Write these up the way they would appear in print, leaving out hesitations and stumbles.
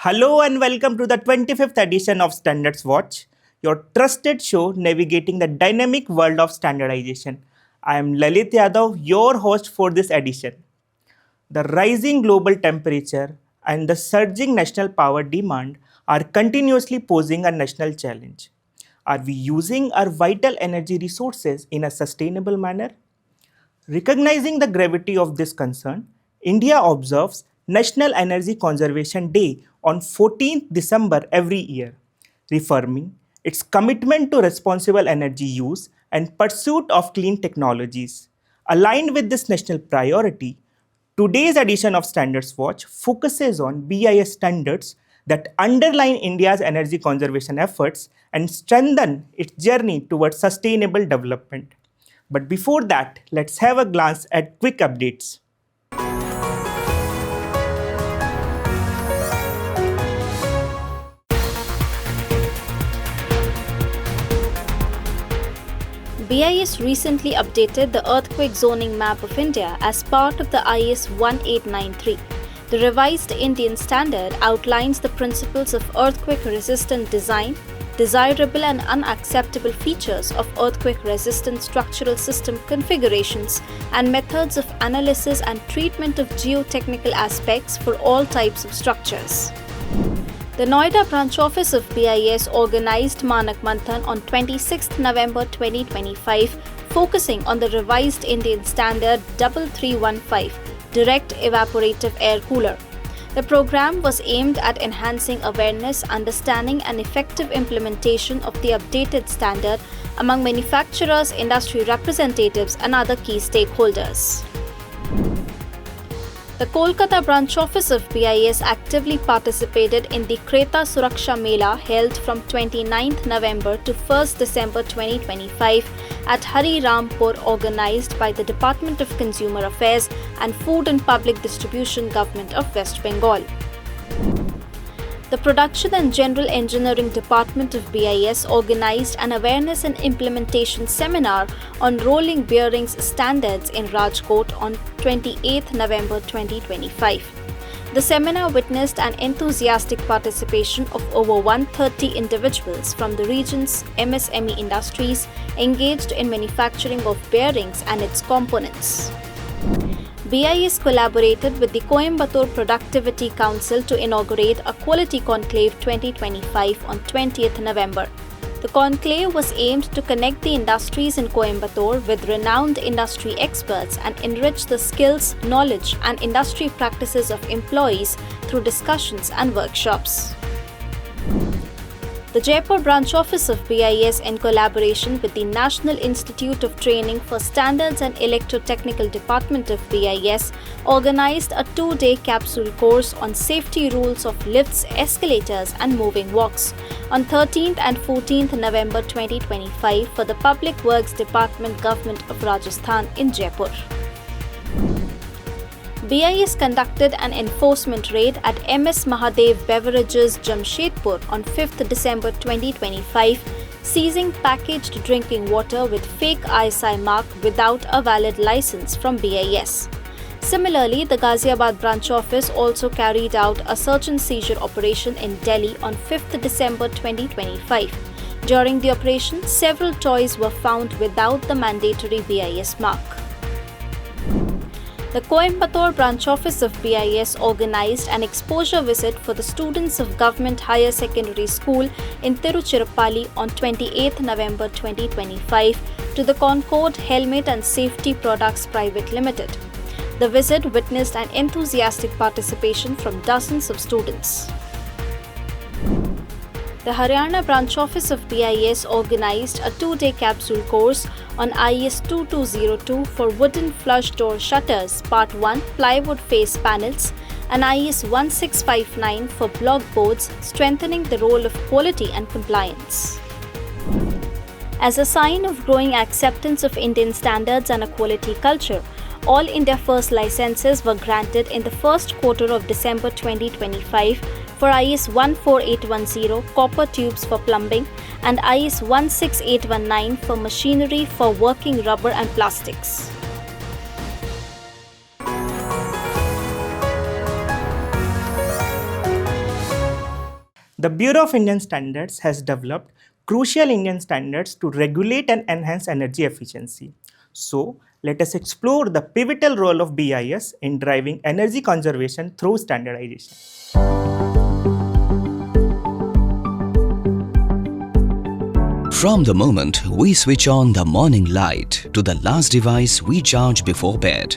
Hello and welcome to the 25th edition of Standards Watch, your trusted show navigating the dynamic world of standardization. I am Lalit Yadav, your host for this edition. The rising global temperature and the surging national power demand are continuously posing a national challenge. Are we using our vital energy resources in a sustainable manner? Recognizing the gravity of this concern, India observes National Energy Conservation Day on 14th December every year, reaffirming its commitment to responsible energy use and pursuit of clean technologies. Aligned with this national priority, today's edition of Standards Watch focuses on BIS standards that underline India's energy conservation efforts and strengthen its journey towards sustainable development. But before that, let's have a glance at quick updates. BIS recently updated the earthquake zoning map of India as part of the IS 1893. The revised Indian standard outlines the principles of earthquake-resistant design, desirable and unacceptable features of earthquake-resistant structural system configurations, and methods of analysis and treatment of geotechnical aspects for all types of structures. The Noida branch office of BIS organized Manak Manthan on 26 November 2025, focusing on the revised Indian standard 3315, Direct Evaporative Air Cooler. The program was aimed at enhancing awareness, understanding, and effective implementation of the updated standard among manufacturers, industry representatives, and other key stakeholders. The Kolkata branch office of BIS actively participated in the Kreta Suraksha Mela held from 29th November to 1st December 2025 at Hari Rampur, organized by the Department of Consumer Affairs and Food and Public Distribution Government of West Bengal. The Production and General Engineering Department of BIS organized an awareness and implementation seminar on rolling bearings standards in Rajkot on 28 November 2025. The seminar witnessed an enthusiastic participation of over 130 individuals from the region's MSME industries engaged in manufacturing of bearings and its components. BIS collaborated with the Coimbatore Productivity Council to inaugurate a Quality Conclave 2025 on 20th November. The conclave was aimed to connect the industries in Coimbatore with renowned industry experts and enrich the skills, knowledge, and industry practices of employees through discussions and workshops. The Jaipur branch office of BIS, in collaboration with the National Institute of Training for Standards and Electrotechnical Department of BIS, organized a 2-day capsule course on safety rules of lifts, escalators, and moving walks on 13th and 14th November 2025 for the Public Works Department, Government of Rajasthan in Jaipur. BIS conducted an enforcement raid at MS Mahadev Beverages, Jamshedpur on 5th December 2025, seizing packaged drinking water with fake ISI mark without a valid license from BIS. Similarly, the Ghaziabad branch office also carried out a search and seizure operation in Delhi on 5th December 2025. During the operation, several toys were found without the mandatory BIS mark. The Coimbatore branch office of BIS organized an exposure visit for the students of Government Higher Secondary School in Tiruchirappalli on 28 November 2025 to the Concord Helmet and Safety Products Private Limited. The visit witnessed an enthusiastic participation from dozens of students. The Haryana branch office of BIS organized a 2-day capsule course on IS 2202 for wooden flush door shutters, Part 1 plywood face panels, and IS 1659 for block boards, strengthening the role of quality and compliance. As a sign of growing acceptance of Indian standards and a quality culture, all India First licenses were granted in the first quarter of December 2025 for IS 14810 copper tubes for plumbing and IS 16819 for machinery for working rubber and plastics. The Bureau of Indian Standards has developed crucial Indian standards to regulate and enhance energy efficiency. So, let us explore the pivotal role of BIS in driving energy conservation through standardization. From the moment we switch on the morning light to the last device we charge before bed,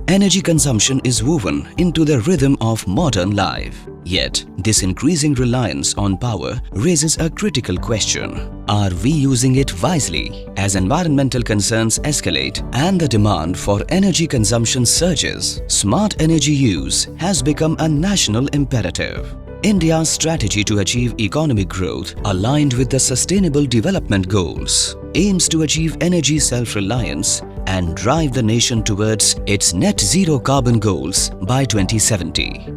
energy consumption is woven into the rhythm of modern life. Yet, this increasing reliance on power raises a critical question. Are we using it wisely? As environmental concerns escalate and the demand for energy consumption surges, smart energy use has become a national imperative. India's strategy to achieve economic growth aligned with the Sustainable Development Goals aims to achieve energy self-reliance and drive the nation towards its net zero carbon goals by 2070.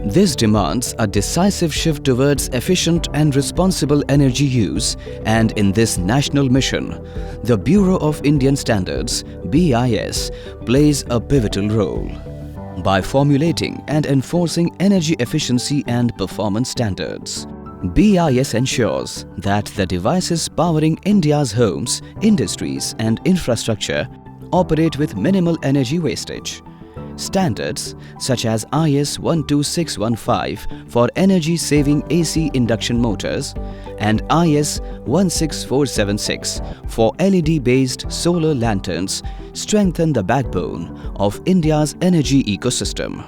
This demands a decisive shift towards efficient and responsible energy use, and in this national mission, the Bureau of Indian Standards (BIS) plays a pivotal role. By formulating and enforcing energy efficiency and performance standards, BIS ensures that the devices powering India's homes, industries and infrastructure operate with minimal energy wastage. Standards such as IS 12615 for energy-saving AC induction motors and IS 16476 for LED-based solar lanterns strengthen the backbone of India's energy ecosystem.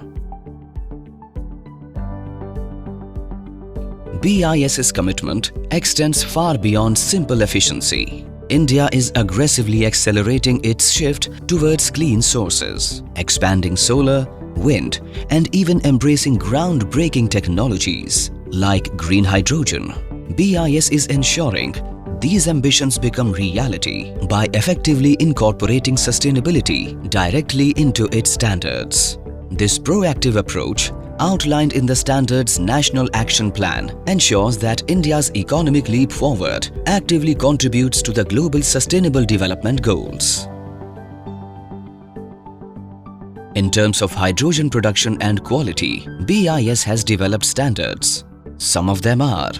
BIS's commitment extends far beyond simple efficiency. India is aggressively accelerating its shift towards clean sources, expanding solar, wind, and even embracing groundbreaking technologies like green hydrogen. BIS is ensuring these ambitions become reality by effectively incorporating sustainability directly into its standards. This proactive approach, outlined in the Standards National Action Plan, ensures that India's economic leap forward actively contributes to the global sustainable development goals. In terms of hydrogen production and quality, BIS has developed standards. Some of them are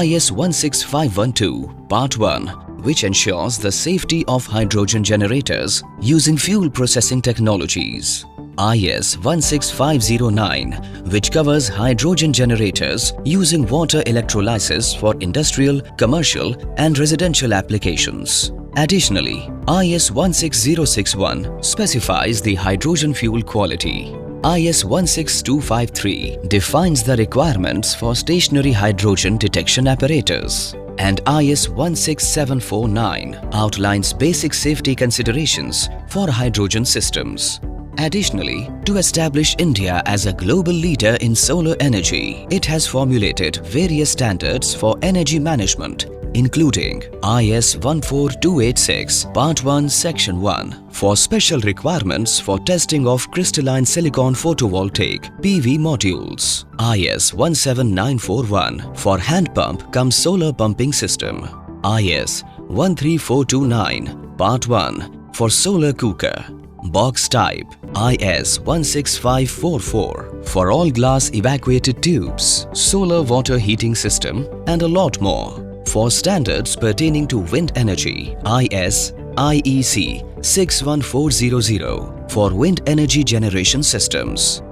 IS 16512 Part 1, which ensures the safety of hydrogen generators using fuel processing technologies. IS 16509, which covers hydrogen generators using water electrolysis for industrial, commercial and residential applications. Additionally, IS 16061 specifies the hydrogen fuel quality. IS 16253 defines the requirements for stationary hydrogen detection apparatus. And IS 16749 outlines basic safety considerations for hydrogen systems. Additionally, to establish India as a global leader in solar energy, it has formulated various standards for energy management, including IS 14286 Part 1 Section 1 for special requirements for testing of crystalline silicon photovoltaic PV modules, IS 17941 for hand pump cum solar pumping system, IS 13429 Part 1 for solar cooker, box type, IS 16544 for all glass evacuated tubes, solar water heating system and a lot more. For standards pertaining to wind energy, IS IEC 61400 for wind energy generation systems.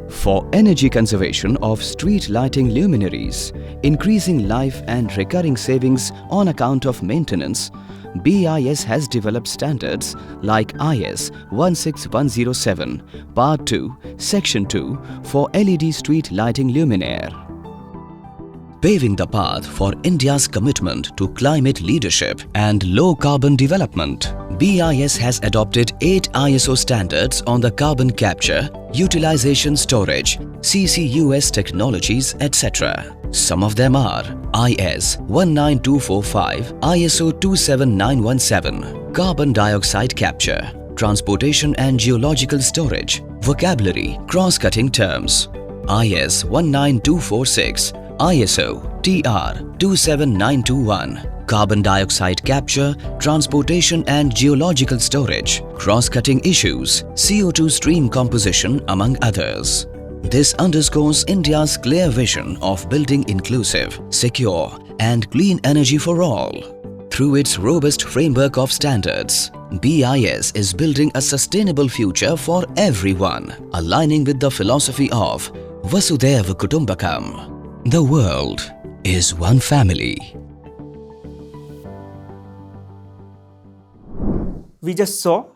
For energy conservation of street lighting luminaries, increasing life and recurring savings on account of maintenance, BIS has developed standards like IS 16107 Part 2 Section 2 for LED street lighting luminaire. Paving the path for India's commitment to climate leadership and low-carbon development, BIS has adopted 8 ISO standards on the carbon capture, utilization storage, CCUS technologies, etc. Some of them are IS 19245, ISO 27917, carbon dioxide capture, transportation and geological storage, vocabulary, cross-cutting terms, IS 19246, ISO TR 27921, carbon dioxide capture, transportation and geological storage, cross-cutting issues, CO2 stream composition among others. This underscores India's clear vision of building inclusive, secure, and clean energy for all. Through its robust framework of standards, BIS is building a sustainable future for everyone, aligning with the philosophy of Vasudhaiva Kutumbakam. The world is one family. We just saw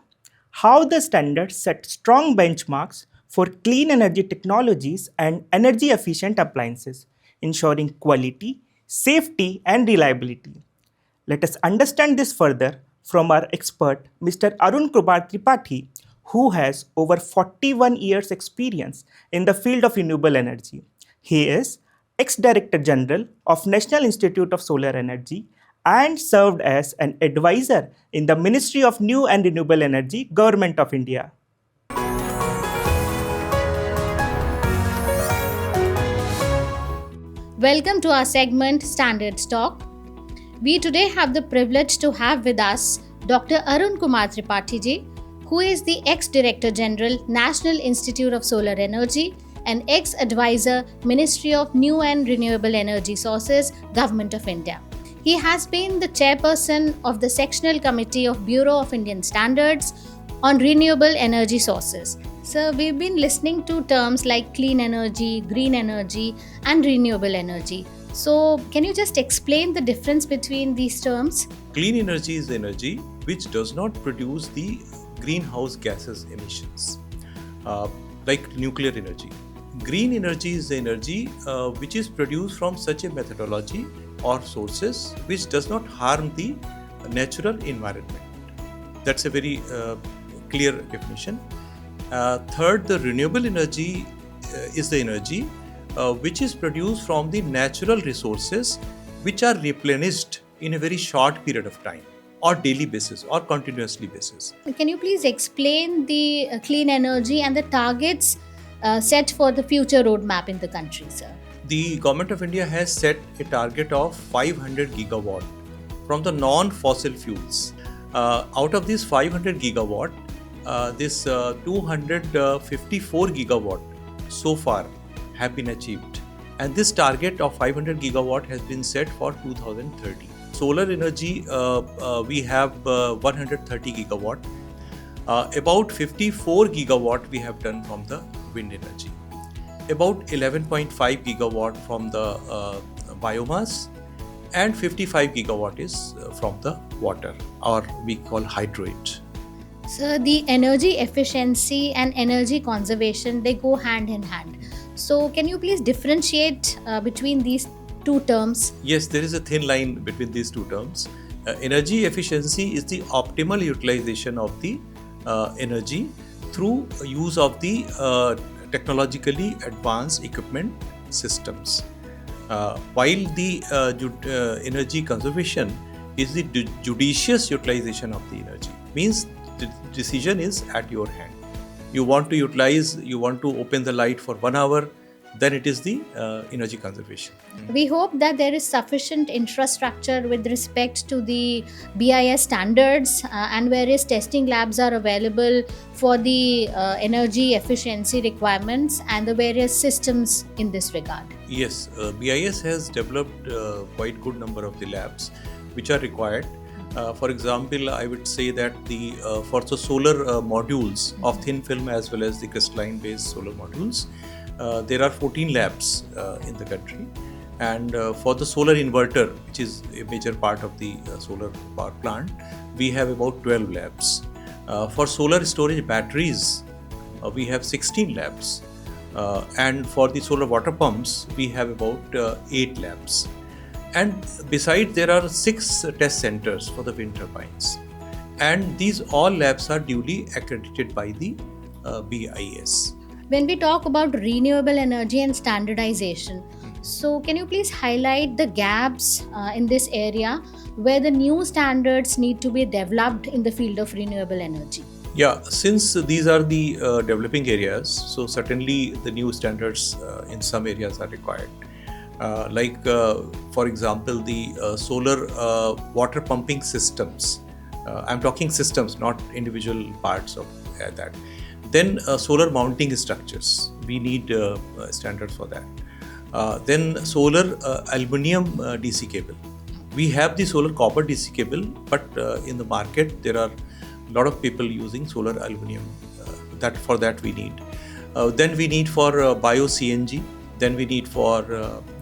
how the standards set strong benchmarks for clean energy technologies and energy efficient appliances, ensuring quality, safety, and reliability. Let us understand this further from our expert, Mr. Arun Kumar Tripathi, who has over 41 years' experience in the field of renewable energy. He is ex-Director General of National Institute of Solar Energy and served as an advisor in the Ministry of New and Renewable Energy, Government of India. Welcome to our segment Standards Talk. We today have the privilege to have with us Dr. Arun Kumar Tripathi ji, who is the ex-Director General, National Institute of Solar Energy and ex-advisor, Ministry of New and Renewable Energy Sources, Government of India. He has been the chairperson of the Sectional Committee of Bureau of Indian Standards on Renewable Energy Sources. So we've been listening to terms like clean energy, green energy, and renewable energy. So can you just explain the difference between these terms? Clean energy is energy which does not produce the greenhouse gases emissions, like nuclear energy. Green energy is the energy which is produced from such a methodology or sources which does not harm the natural environment. That's a very clear definition. Third, the renewable energy is the energy which is produced from the natural resources which are replenished in a very short period of time or daily basis or continuously basis. Can you please explain the clean energy and the targets set for the future roadmap in the country, sir? The Government of India has set a target of 500 gigawatt from the non-fossil fuels. Out of this 500 gigawatt, this 254 gigawatt so far have been achieved, and this target of 500 gigawatt has been set for 2030. Solar energy, we have 130 gigawatt. About 54 gigawatt we have done from the wind energy. About 11.5 gigawatt from the biomass, and 55 gigawatt is from the water, or we call hydrate. So the energy efficiency and energy conservation, they go hand in hand. So can you please differentiate between these two terms? Yes, there is a thin line between these two terms. Energy efficiency is the optimal utilization of the energy through use of the technologically advanced equipment systems. While the energy conservation is the judicious utilization of the energy. Means the decision is at your hand. You want to utilize, you want to open the light for 1 hour, then it is the energy conservation. We hope that there is sufficient infrastructure with respect to the BIS standards and various testing labs are available for the energy efficiency requirements and the various systems in this regard. Yes, BIS has developed quite good number of the labs which are required. For example, I would say that for the solar modules of thin film as well as the crystalline based solar modules, there are 14 labs in the country, and for the solar inverter, which is a major part of the solar power plant, we have about 12 labs. For solar storage batteries, we have 16 labs, and for the solar water pumps, we have about 8 labs. And besides, there are 6 test centers for the wind turbines, and these all labs are duly accredited by the BIS. When we talk about renewable energy and standardization, so can you please highlight the gaps in this area where the new standards need to be developed in the field of renewable energy? Yeah, since these are the developing areas, so certainly the new standards in some areas are required. For example, the solar water pumping systems. I'm talking systems, not individual parts of that. Then solar mounting structures, we need standards for that. Then solar aluminum DC cable. We have the solar copper DC cable, but in the market there are a lot of people using solar aluminum. For that we need. Then we need for bio CNG. Then we need for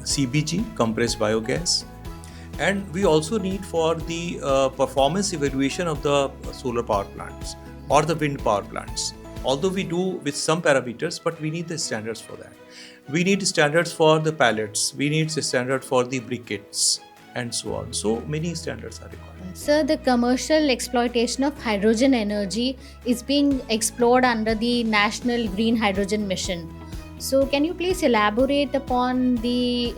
CBG, compressed biogas. And we also need for the performance evaluation of the solar power plants or the wind power plants. Although we do with some parameters, but we need the standards for that. We need standards for the pallets. We need the standard for the briquettes and so on. So many standards are required. Sir, the commercial exploitation of hydrogen energy is being explored under the National Green Hydrogen Mission. So, can you please elaborate upon the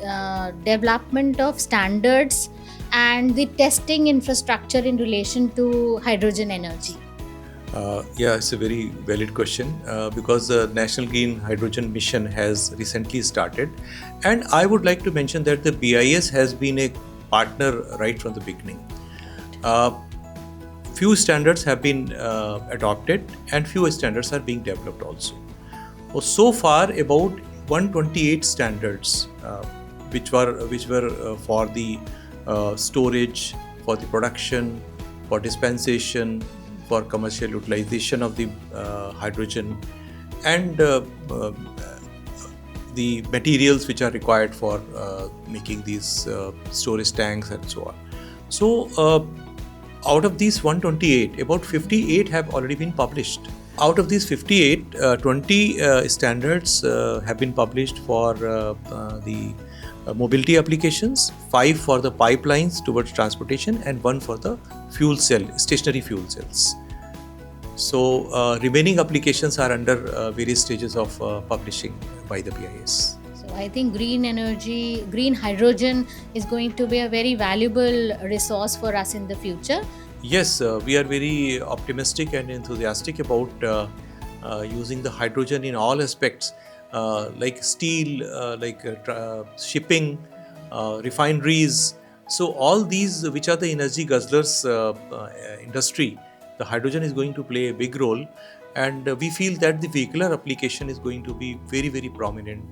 development of standards and the testing infrastructure in relation to hydrogen energy? Yeah, it's a very valid question because the National Green Hydrogen Mission has recently started. And I would like to mention that the BIS has been a partner right from the beginning. Few standards have been adopted and few standards are being developed also. So far, about 128 standards which were for the storage, for the production, for dispensation, for commercial utilization of the hydrogen, and the materials which are required for making these storage tanks and so on. So out of these 128, about 58 have already been published. Out of these 58, 20 standards have been published for the mobility applications, 5 for the pipelines towards transportation, and 1 for the fuel cell, stationary fuel cells. So remaining applications are under various stages of publishing by the BIS. So I think green energy, green hydrogen is going to be a very valuable resource for us in the future. Yes, we are very optimistic and enthusiastic about using the hydrogen in all aspects, like steel, shipping, refineries. So all these, which are the energy guzzlers industry, the hydrogen is going to play a big role, and we feel that the vehicular application is going to be very, very prominent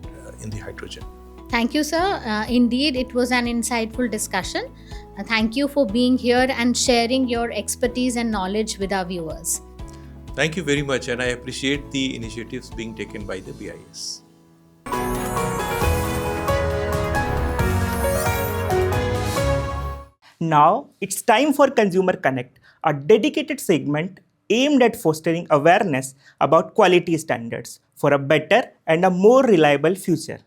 in the hydrogen. Thank you, sir. Indeed, it was an insightful discussion. Thank you for being here and sharing your expertise and knowledge with our viewers. Thank you very much, and I appreciate the initiatives being taken by the BIS. Now it's time for Consumer Connect, a dedicated segment aimed at fostering awareness about quality standards for a better and a more reliable future.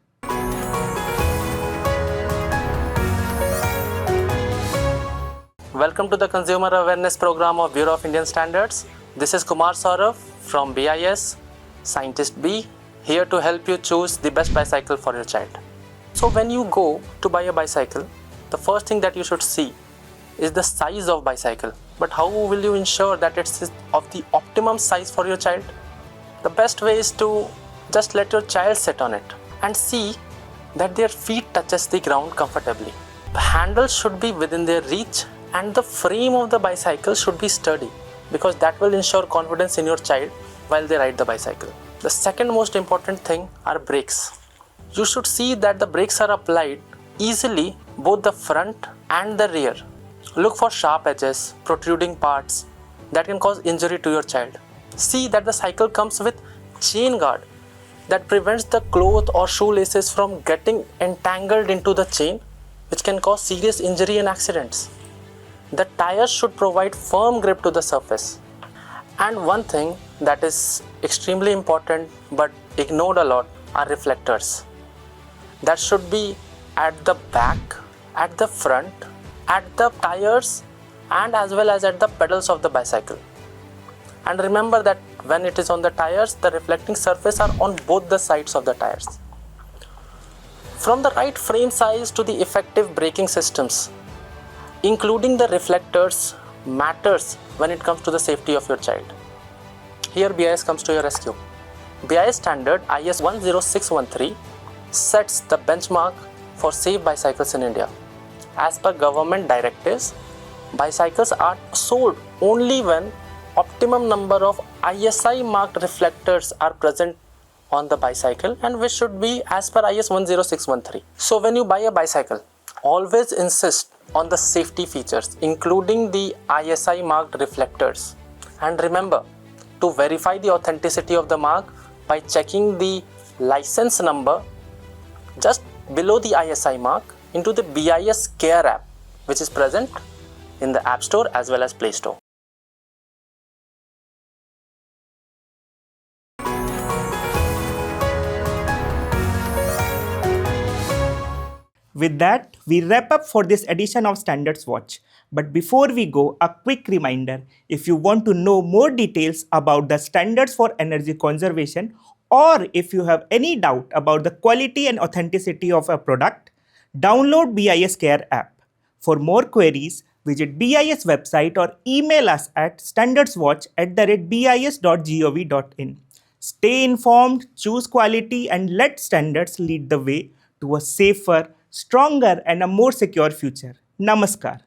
Welcome to the Consumer Awareness Program of Bureau of Indian Standards. This is Kumar Saurav from BIS, Scientist B, here to help you choose the best bicycle for your child. So when you go to buy a bicycle, the first thing that you should see is the size of bicycle. But how will you ensure that it's of the optimum size for your child? The best way is to just let your child sit on it and see that their feet touches the ground comfortably. The handle should be within their reach and the frame of the bicycle should be sturdy, because that will ensure confidence in your child while they ride the bicycle. The second most important thing are brakes. You should see that the brakes are applied easily, both the front and the rear. Look for sharp edges, protruding parts that can cause injury to your child. See that the cycle comes with chain guard that prevents the cloth or shoelaces from getting entangled into the chain, which can cause serious injury and accidents. The tires should provide firm grip to the surface. And one thing that is extremely important but ignored a lot are reflectors. That should be at the back, at the front, at the tires, and as well as at the pedals of the bicycle. And remember that when it is on the tires, the reflecting surface are on both the sides of the tires. From the right frame size to the effective braking systems, including the reflectors, matters when it comes to the safety of your child. Here BIS comes to your rescue. BIS standard IS 10613 sets the benchmark for safe bicycles in India. As per government directives, bicycles are sold only when optimum number of ISI marked reflectors are present on the bicycle, and which should be as per IS 10613. So when you buy a bicycle, always insist on the safety features, including the ISI marked reflectors. And remember to verify the authenticity of the mark by checking the license number just below the ISI mark into the BIS Care app, which is present in the App Store as well as Play Store. With that, we wrap up for this edition of Standards Watch. But before we go, a quick reminder, if you want to know more details about the standards for energy conservation, or if you have any doubt about the quality and authenticity of a product, download BIS Care app. For more queries, visit BIS website or email us at standardswatch@bis.gov.in. Stay informed, choose quality, and let standards lead the way to a safer, stronger, and a more secure future. Namaskar.